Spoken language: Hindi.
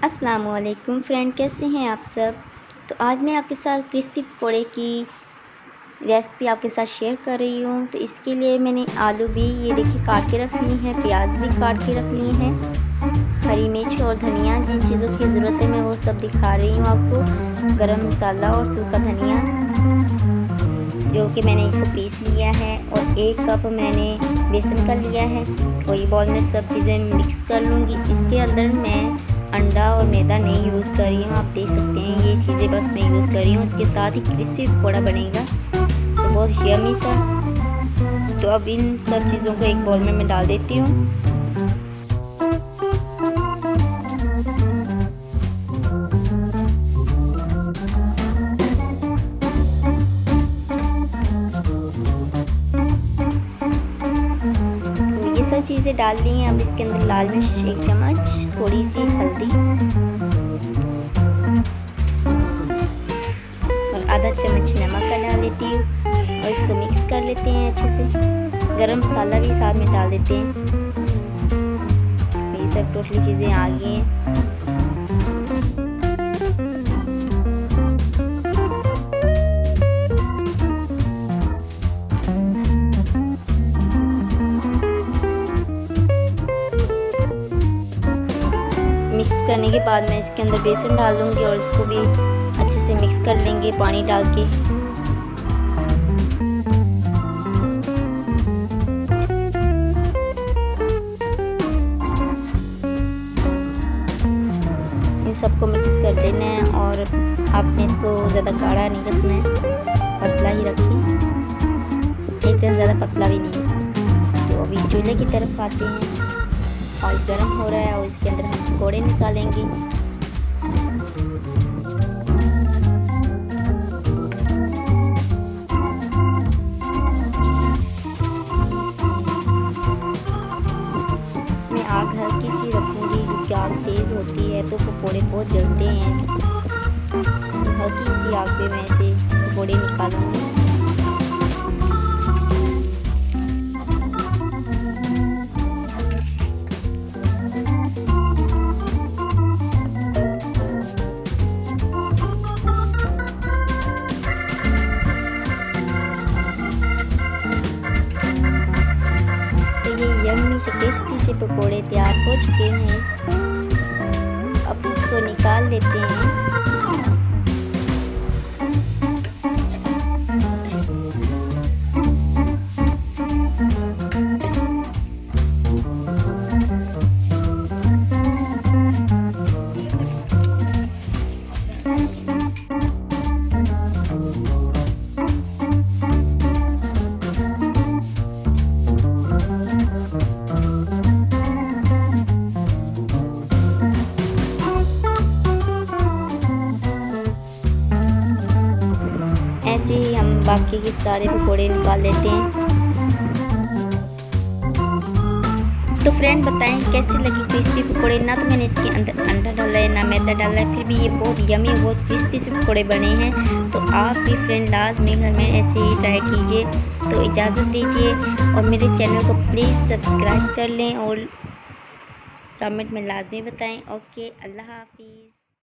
अस्सलामुअलैकुम फ्रेंड, कैसे हैं आप सब। तो आज मैं आपके साथ क्रिस्पी पकौड़े की रेसिपी आपके साथ शेयर कर रही हूँ। तो इसके लिए मैंने आलू भी ये देखिए काट के रख ली हैं, प्याज भी काट के रख ली हैं, हरी मिर्च और धनिया, जिन चीज़ों की ज़रूरत है मैं वो सब दिखा रही हूँ आपको। गरम मसाला और सूखा धनिया जो कि मैंने इसको पीस लिया है, और 1 कप मैंने बेसन का लिया है। वही बॉल में सब चीज़ें मिक्स कर लूँगी। इसके अंदर मैं अंडा और मैदा नहीं यूज़ कर रही हूँ, आप देख सकते हैं ये चीज़ें बस मैं यूज़ कर रही हूँ। इसके साथ ही क्रिस्पी पकौड़ा बनेगा तो बहुत यम्मी सा। तो अब इन सब चीज़ों को एक बॉल में मैं डाल देती हूँ। चीज़ें डाल दी हैं। अब इसके अंदर लाल मिर्च 1 चम्मच, थोड़ी सी हल्दी और आधा चम्मच नमक का डाल देती हूँ, और इसको मिक्स कर लेते हैं अच्छे से। गरम मसाला भी साथ में डाल देते हैं। ये सब टोटली चीज़ें आ गई हैं। मिक्स करने के बाद मैं इसके अंदर बेसन डाल दूँगी और इसको भी अच्छे से मिक्स कर लेंगे पानी डाल के। इन सबको मिक्स कर देना है, और आपने इसको ज़्यादा गाढ़ा नहीं रखना है, पतला ही रखिए, एकदम ज़्यादा पतला भी नहीं। तो अभी चूल्हे की तरफ आते हैं। ऑयल गर्म हो रहा है और इसके अंदर हम पकौड़े निकालेंगे। मैं आग हल्की सी रखूँगी क्योंकि आग तेज़ होती है तो पकौड़े बहुत जलते हैं। हल्की सी आग पे मैं इसे पकौड़े निकालूंगी। यम्मी से क्रिस्पी से पकोड़े तैयार हो चुके हैं। अब इसको निकाल लेते हैं। ऐसे ही हम बाकी के सारे पकौड़े निकाल लेते हैं। तो फ्रेंड बताएं कैसे लगी क्रिस्पी पकौड़े। ना तो मैंने इसके अंदर अंडा डाला है ना मैदा डाला है, फिर भी ये बहुत यमी बहुत क्रिस्पी से पकौड़े बने हैं। तो आप भी फ्रेंड लाजमी घर में ऐसे ही ट्राई कीजिए। तो इजाज़त दीजिए और मेरे चैनल को प्लीज़ सब्सक्राइब कर लें और कमेंट में लाजमी बताएं। ओके, अल्लाह हाफिज़।